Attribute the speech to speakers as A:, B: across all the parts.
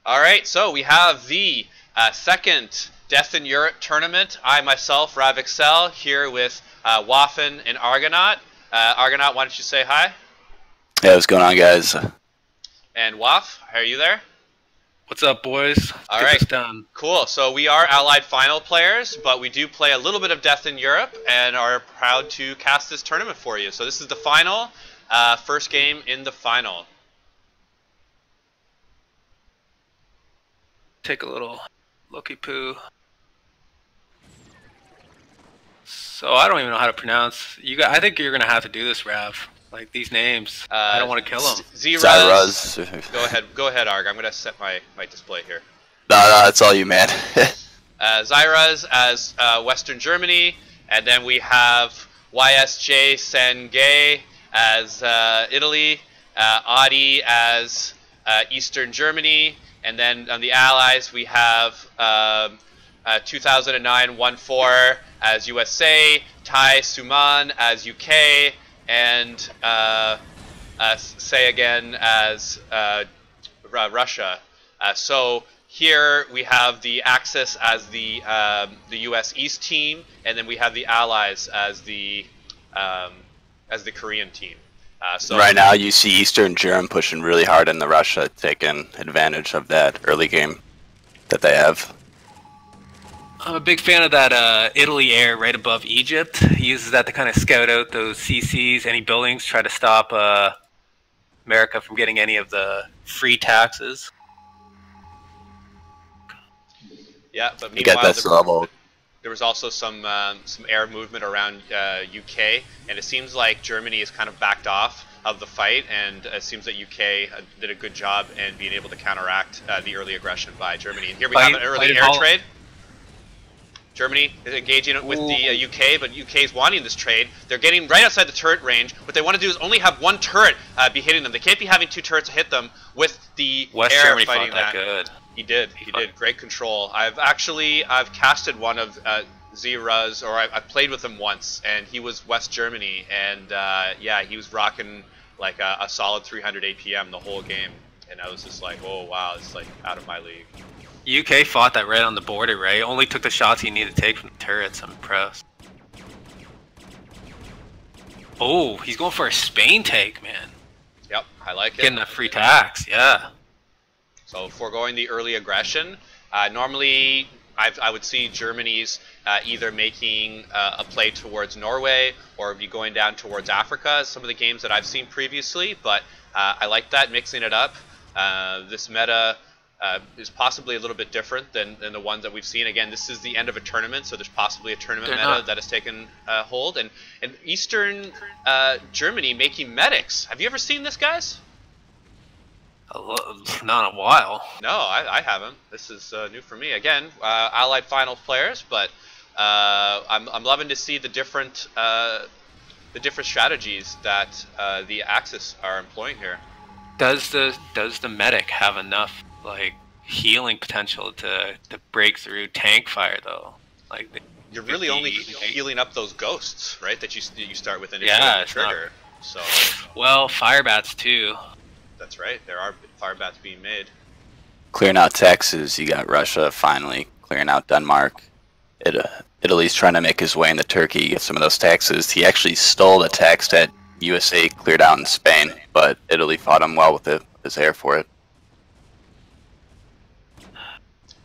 A: All right, so we have the second Death in Europe tournament. I myself, RavXL, here with Waff and Arganot. Arganot, why don't you say hi?
B: Hey, what's going on, guys?
A: And Waff, are you there?
C: What's up, boys?
A: All right, cool. So we are Allied Final players, but we do play a little bit of Death in Europe and are proud to cast this tournament for you. So this is the final, first game in the final.
C: Take a little looky poo. So I don't even know how to pronounce. I think you're gonna have to do this, Rav. Like these names, I don't want to kill them.
A: Xyruz. Go ahead, Arg. I'm gonna set my display here.
B: No, it's all you, man.
A: Xyruz as Western Germany, and then we have YSJSARANGHAE as Italy, Oddy as Eastern Germany. And then on the Allies, we have 2009 1-4 as USA, TaeSuman as UK, and saysgain as Russia. So here we have the Axis as the US East team, and then we have the Allies as the Korean team. So
B: right now, you see Eastern Germ pushing really hard in the Russia, taking advantage of that early game that they have.
C: I'm a big fan of that Italy air right above Egypt. He uses that to kind of scout out those CCs, any buildings, try to stop America from getting any of the free taxes.
A: Yeah, but meanwhile, there was also some air movement around UK, and it seems like Germany is kind of backed off of the fight, and it seems that UK did a good job in being able to counteract the early aggression by Germany. And here we have an early air trade. Germany is engaging with the UK, but UK is wanting this trade. They're getting right outside the turret range. What they want to do is only have one turret be hitting them. They can't be having two turrets hit them with the
C: West
A: air
C: Germany
A: fighting
C: fought that good.
A: He did great control. I've casted one of Xyruz, or I played with him once, and he was West Germany, and yeah, he was rocking like a solid 300 APM the whole game, and I was just like, oh wow, it's like out of my league.
C: UK fought that right on the border, right? Only took the shots he needed to take from the turrets. I'm impressed. Oh, he's going for a Spain take, man.
A: Yep, I like it.
C: Getting that free tax, yeah.
A: So foregoing the early aggression, normally I would see Germany's either making a play towards Norway or be going down towards Africa, some of the games that I've seen previously, but I like that, mixing it up. This meta is possibly a little bit different than the ones that we've seen. Again, this is the end of a tournament, so there's possibly a tournament meta that has taken hold. And Eastern Germany making medics. Have you ever seen this, guys?
C: Not in a while.
A: No, I haven't. This is new for me. Again, Allied Finals players, but I'm loving to see the different strategies that the Axis are employing here.
C: Does the medic have enough like healing potential to break through tank fire though? Like
A: you're really only healing up those ghosts, right? That you start with initially the trigger. So
C: well, fire bats too.
A: That's right. There are fire bats being made.
B: Clearing out taxes, you got Russia finally clearing out Denmark. Italy's trying to make his way into Turkey, get some of those taxes. He actually stole the tax that USA cleared out in Spain, but Italy fought him well with his air for it.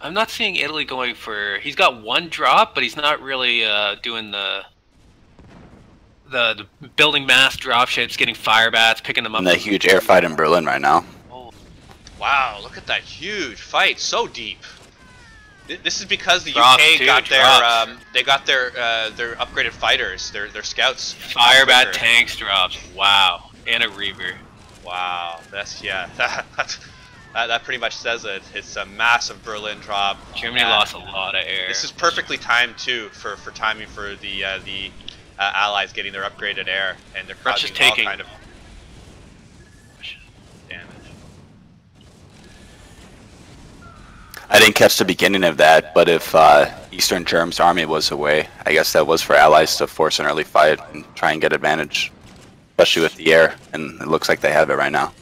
C: I'm not seeing Italy going for... He's got one drop, but he's not really doing the building mass dropships, getting fire bats, picking them up.
B: And the huge air fight in Berlin right now.
A: Oh. Wow, look at that huge fight, so deep. This is because the UK got their upgraded fighters, their scouts.
C: Fire bat tanks drops. Wow, and a Reaver.
A: Wow, that pretty much says it. It's a massive Berlin drop.
C: Germany lost a lot of air.
A: This is perfectly timed too for timing for the Allies getting their upgraded air, and they're causing all kind of damage.
B: I didn't catch the beginning of that, but if Eastern Germ's army was away, I guess that was for Allies to force an early fight and try and get advantage, especially with the air, and it looks like they have it right now.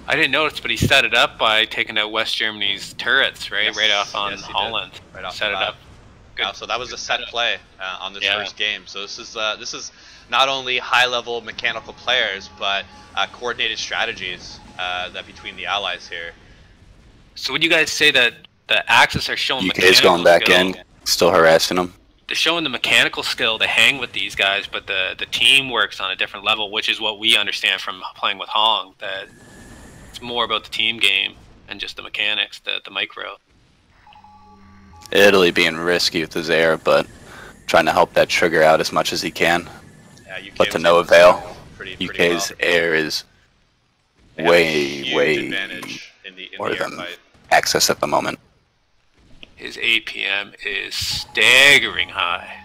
C: I didn't notice, but he set it up by taking out West Germany's turrets, right?
A: Yes,
C: right off on
A: yes, he
C: Holland.
A: did. Right off
C: set
A: the
C: it
A: bat.
C: up. Good.
A: So that was a set play on this
C: Yeah.
A: first game. So this is not only high-level mechanical players, but coordinated strategies that between the allies here.
C: So would you guys say that the Axis are showing
B: UK's going back in, still harassing them.
C: They're showing the mechanical skill to hang with these guys, but the team works on a different level, which is what we understand from playing with Hong, that it's more about the team game and just the mechanics, the micro.
B: Italy being risky with his air, but trying to help that trigger out as much as he can.
A: Yeah, UK
B: But to
A: was
B: no
A: able to
B: avail.
A: pretty
B: UK's
A: well.
B: air is
A: They have a
B: way
A: huge advantage in the
B: more
A: air
B: than
A: fight.
B: access at the moment.
C: His APM is staggering high.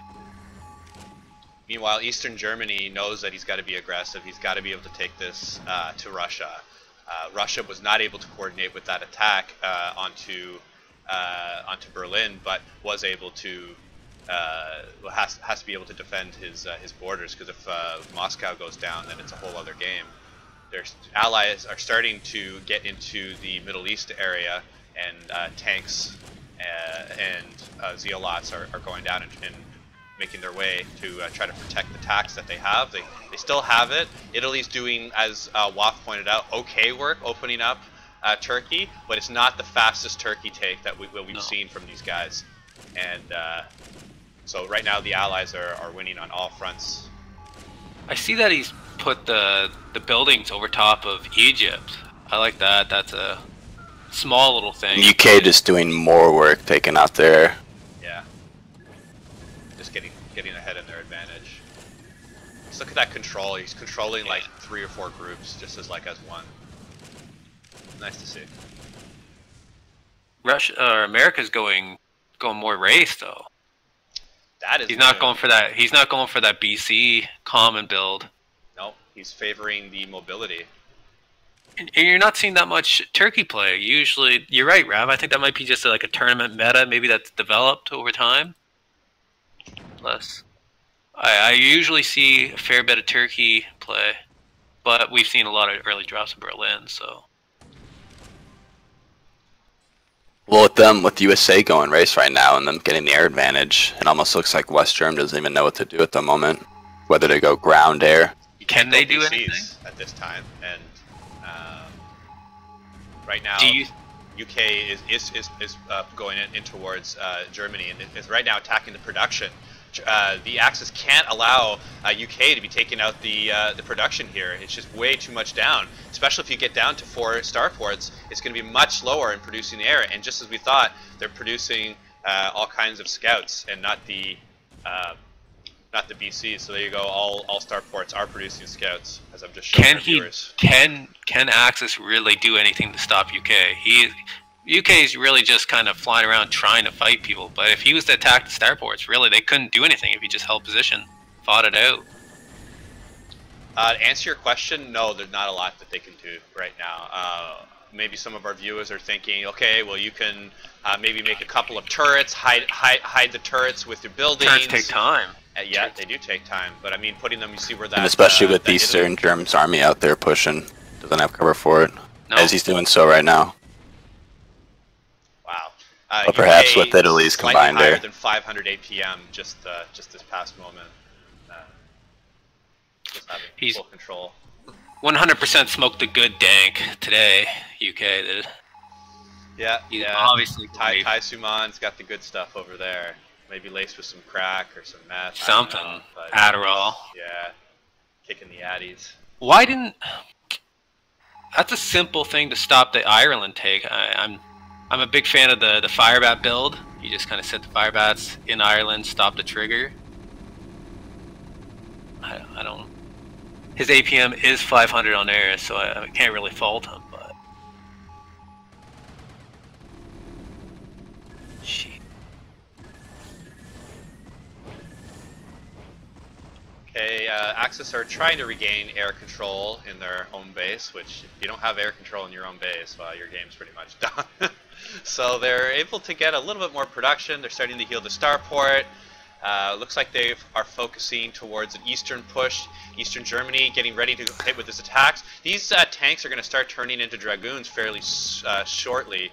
A: Meanwhile, Eastern Germany knows that he's got to be aggressive. He's got to be able to take this to Russia. Russia was not able to coordinate with that attack onto Berlin, but was able to has to be able to defend his borders, because if Moscow goes down, then it's a whole other game. Their allies are starting to get into the Middle East area, and tanks and zealots are going down and making their way to try to protect the tax that they have. They still have it. Italy's doing, as Waff pointed out, okay work opening up Turkey, but it's not the fastest Turkey take that we've seen from these guys. And so right now the allies are winning on all fronts.
C: I see that he's put the buildings over top of Egypt. I like that. That's a small little thing.
B: UK just doing more work, taking out their...
A: Yeah. Just getting ahead in their advantage. Just look at that control. He's controlling like 3 or 4 groups just as one. Nice to see.
C: Russia or America's going more race though.
A: That is.
C: He's not going for that. He's not going for that BC common build.
A: No, he's favoring the mobility.
C: And you're not seeing that much Turkey play. Usually, you're right, Rav. I think that might be just like a tournament meta, maybe that's developed over time. Plus, I usually see a fair bit of Turkey play, but we've seen a lot of early drops in Berlin, so.
B: Well, with USA going race right now and them getting the air advantage, it almost looks like West Germ doesn't even know what to do at the moment. Whether to go ground, air.
C: Can they do anything
A: at this time? And right now, UK is going in towards Germany and is right now attacking the production. The Axis can't allow UK to be taking out the production here. It's just way too much down. Especially if you get down to 4 starports, it's going to be much slower in producing the air. And just as we thought, they're producing all kinds of scouts and not the BC. So there you go. All starports are producing scouts, as I've just shown our viewers.
C: Can Axis really do anything to stop UK? UK is really just kind of flying around trying to fight people, but if he was to attack the starports, really they couldn't do anything if he just held position, fought it out.
A: To answer your question, no, there's not a lot that they can do right now. Maybe some of our viewers are thinking, okay, well you can maybe make a couple of turrets, hide the turrets with your buildings.
C: Turrets take time.
A: Yeah, they do take time, but I mean putting them, you see where that...
B: And especially with Eastern Germ's army out there pushing, doesn't have cover for it, as he's doing so right now.
A: Wow.
B: But perhaps with Italy's combined
A: higher
B: there.
A: than 500 APM just this past moment. Just having full control.
C: 100% smoked a good dank today, UK did.
A: Yeah,
C: Obviously,
A: TaeSuman's got the good stuff over there. Maybe laced with some crack or some meth.
C: Something.
A: But
C: Adderall.
A: Yeah, kicking the addies.
C: Why didn't... That's a simple thing to stop the Ireland take. I'm a big fan of the Firebat build. You just kind of set the Firebats in Ireland, stop the trigger. I don't... His APM is 500 on air, so I can't really fault him, but...
A: Okay, Axis are trying to regain air control in their home base, which if you don't have air control in your own base, well, your game's pretty much done. So they're able to get a little bit more production. They're starting to heal the starport. Looks like they are focusing towards an eastern push. Eastern Germany getting ready to hit with his attacks. These tanks are going to start turning into dragoons fairly shortly.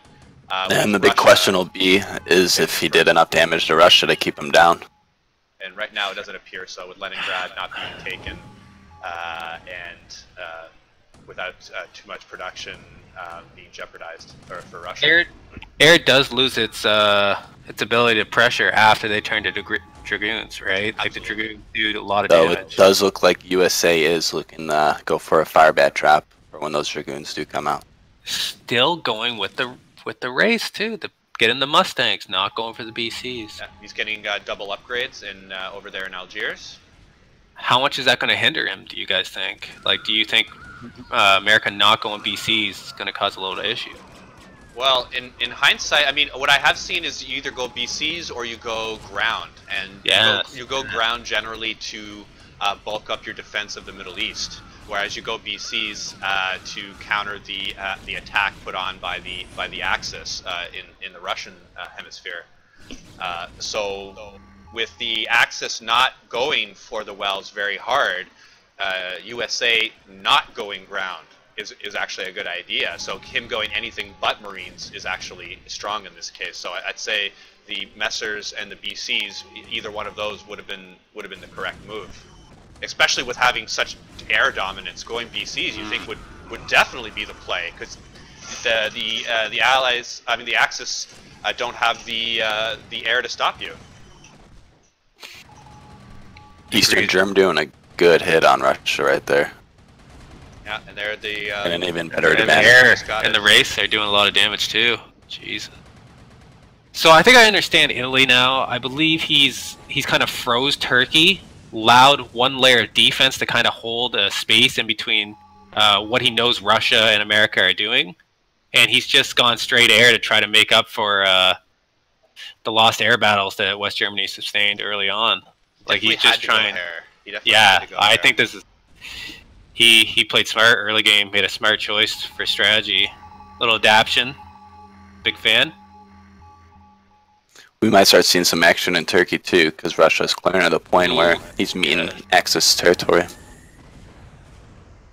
B: And the big question will be is if he did enough damage to Russia to keep him down.
A: And right now it doesn't appear so, with Leningrad not being taken and without too much production being jeopardized for Russia.
C: Air does lose its ability to pressure after they turn to dragoons, right? Like the dragoons do a lot of damage.
B: It does look like USA is looking to go for a fire bat trap for when those dragoons do come out.
C: Still going with the race too. Getting the Mustangs, not going for the BCs.
A: Yeah, he's getting double upgrades in over there in Algiers.
C: How much is that going to hinder him, do you guys think? Like, do you think America not going BCs is going to cause a little issue?
A: Well, in hindsight, I mean, what I have seen is you either go BCs or you go ground. And you go ground generally to bulk up your defense of the Middle East, whereas you go BCs to counter the attack put on by the Axis in the Russian hemisphere. So with the Axis not going for the wells very hard, USA not going ground is actually a good idea. So him going anything but Marines is actually strong in this case. So I'd say the Messers and the BCs, either one of those would have been the correct move. Especially with having such air dominance, going BCs you think would definitely be the play, because the Allies, I mean the Axis, don't have the air to stop you.
B: Eastern Germ doing a good hit on Russia right there.
A: Yeah, and they're the
B: and an even better
C: advantage. In the race, they're doing a lot of damage too. Jeez. So I think I understand Italy now. I believe he's kind of froze Turkey, allowed one layer of defense to kind of hold a space in between what he knows Russia and America are doing, and he's just gone straight air to try to make up for the lost air battles that West Germany sustained early on. Like he's just trying. Yeah, I think this is. He played smart early game, made a smart choice for strategy. Little adaption. Big fan.
B: We might start seeing some action in Turkey too, because Russia's clearing to the point where he's meeting Axis territory.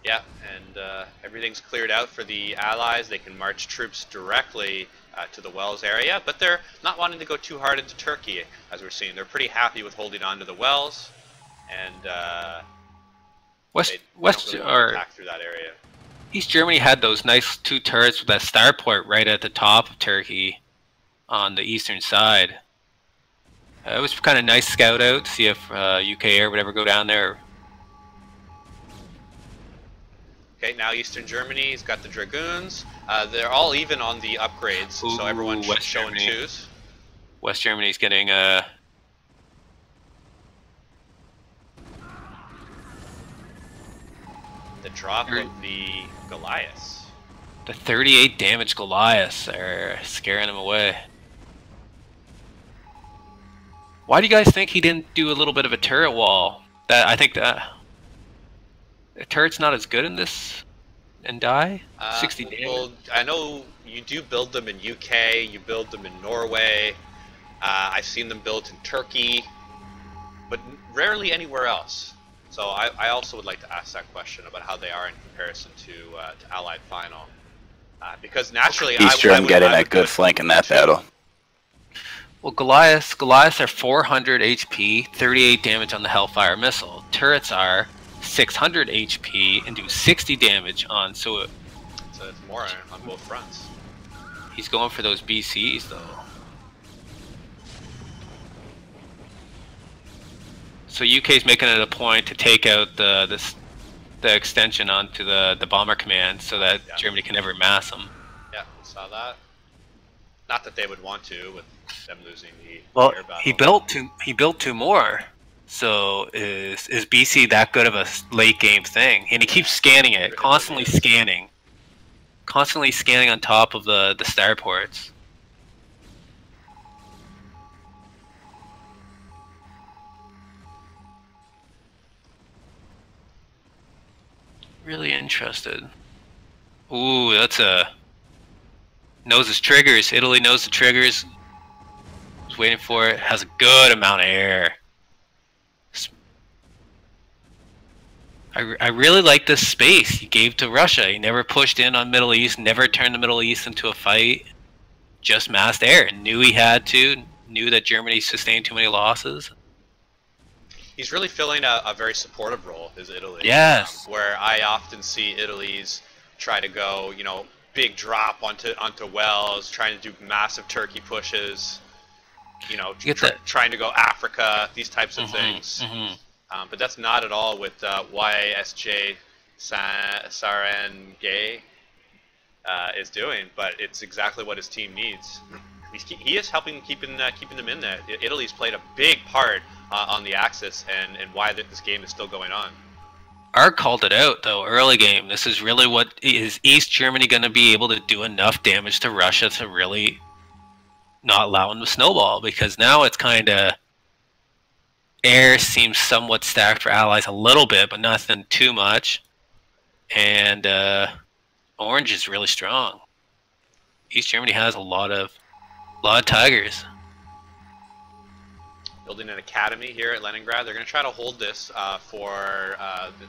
A: Yeah, and everything's cleared out for the Allies. They can march troops directly to the Wells area, but they're not wanting to go too hard into Turkey, as we're seeing. They're pretty happy with holding on to the Wells, and attack through that area.
C: East Germany had those nice 2 turrets with that starport right at the top of Turkey on the eastern side. It was kind of nice scout out to see if UK Air would ever go down there.
A: Okay, now Eastern Germany's got the Dragoons. They're all even on the upgrades, so everyone's showing twos.
C: West Germany's getting
A: the drop of the Goliaths.
C: The 38 damage Goliaths are scaring him away. Why do you guys think he didn't do a little bit of a turret wall? I think that the turret's not as good in this and die. 60 damage.
A: Well, I know you do build them in UK. You build them in Norway. I've seen them built in Turkey, but rarely anywhere else. So I also would like to ask that question about how they are in comparison to Allied Final, because naturally
B: East Germ getting a good flank in that battle.
C: Well, Goliaths are 400 HP, 38 damage on the Hellfire missile. Turrets are 600 HP and do 60 damage on. So it's
A: more on both fronts.
C: He's going for those BCs though. So UK's making it a point to take out the extension onto the bomber command so that Germany can never mass them.
A: Yeah, saw that. Not that they would want to, with them losing the air battle.
C: He built two more. So is BC that good of a late game thing? And he keeps scanning it, constantly scanning on top of the starports. Really interested. Ooh, that's knows his triggers. Italy knows the triggers. Was waiting for it. Has a good amount of air. I really like this space he gave to Russia. He never pushed in on Middle East, never turned the Middle East into a fight. Just massed air. Knew he had to. Knew that Germany sustained too many losses.
A: He's really filling a very supportive role, is Italy.
C: Yes.
A: Where I often see Italy's try to go, you know, big drop onto Wells, trying to do massive Turkey pushes, you know, trying to go Africa, these types of things. But that's not at all what YSJSARANGHAE is doing. But it's exactly what his team needs. He is helping keeping them in there. Italy's played a big part on the Axis and why this game is still going on.
C: Art called it out though early game. This is really what is East Germany going to be able to do enough damage to Russia to really not allow him to snowball, because now it's kind of air seems somewhat stacked for allies a little bit, but nothing too much. And orange is really strong. East Germany has a lot of tigers.
A: Building an academy here at Leningrad. They're going to try to hold this for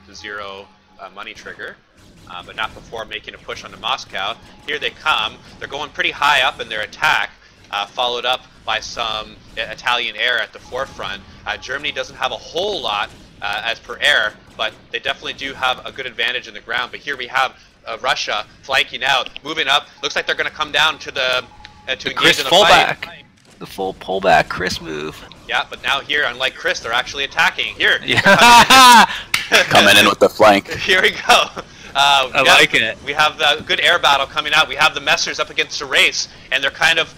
A: the zero money trigger, but not before making a push onto Moscow. Here they come. They're going pretty high up in their attack, followed up by some Italian air at the forefront. Germany doesn't have a whole lot as per air, but they definitely do have a good advantage in the ground. But here we have Russia flanking out, moving up. Looks like they're going to come down to the engage in the fight.
C: The full pullback Chris move.
A: Yeah, but now here, unlike Chris, they're actually attacking. Here.
B: Yeah. Coming in with the flank.
A: Here we go.
C: I like it.
A: We have a good air battle coming out. We have the Messers up against the race, and they're kind of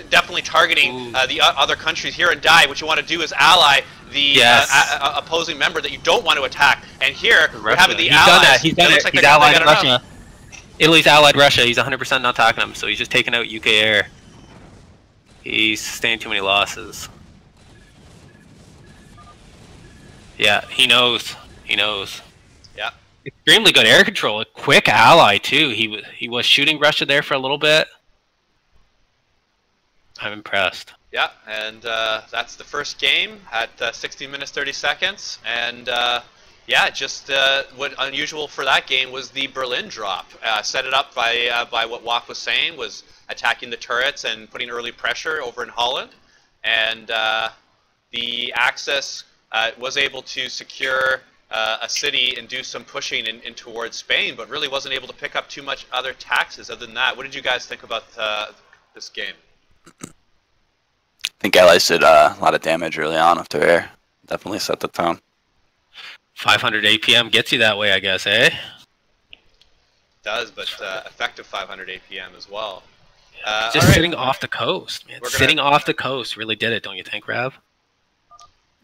A: definitely targeting the other countries here in Die. What you want to do is ally the opposing member that you don't want to attack. And here, we're having the allies.
C: He's done it. He's allied Russia. Italy's allied Russia. He's 100% not attacking them, so he's just taking out UK air. He's sustained too many losses. Yeah, he knows. He knows.
A: Yeah.
C: Extremely good air control. A quick ally too. He was shooting Russia there for a little bit. I'm impressed.
A: Yeah, and that's the first game at 16 minutes 30 seconds. And yeah, just what unusual for that game was the Berlin drop. Set it up by what Waff was saying, was attacking the turrets and putting early pressure over in Holland. And the Axis was able to secure a city and do some pushing in towards Spain, but really wasn't able to pick up too much other taxes other than that. What did you guys think about this game?
B: I think Allies did a lot of damage early on with their air. Definitely set the tone.
C: 500 APM gets you that way, I guess, eh?
A: Does, but effective 500 APM as well.
C: Just sitting off the coast, man. Sitting off the coast really did it, don't you think, Rav?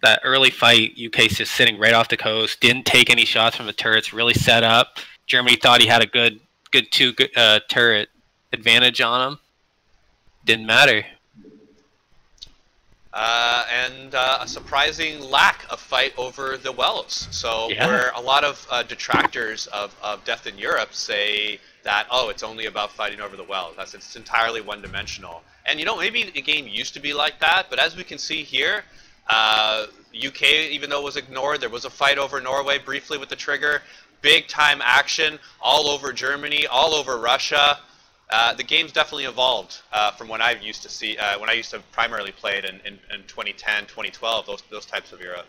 C: That early fight, UK's just sitting right off the coast, didn't take any shots from the turrets, really set up. Germany thought he had a good turret advantage on him. Didn't matter.
A: And a surprising lack of fight over the Wells. So where a lot of detractors of Death in Europe say that, oh, it's only about fighting over the Wells. It's entirely one-dimensional. And, you know, maybe the game used to be like that, but as we can see here, UK, even though it was ignored, there was a fight over Norway briefly with the trigger. Big time action all over Germany, all over Russia. The game's definitely evolved from when I used to see, when I used to primarily play it in 2010, 2012, those types of era.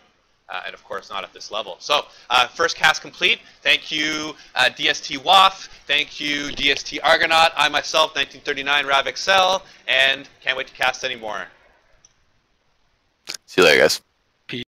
A: And of course not at this level. So first cast complete. Thank you DST Waff. Thank you DST Arganot. I myself, 1939 Rav Excel, and can't wait to cast any more.
B: See you later, guys.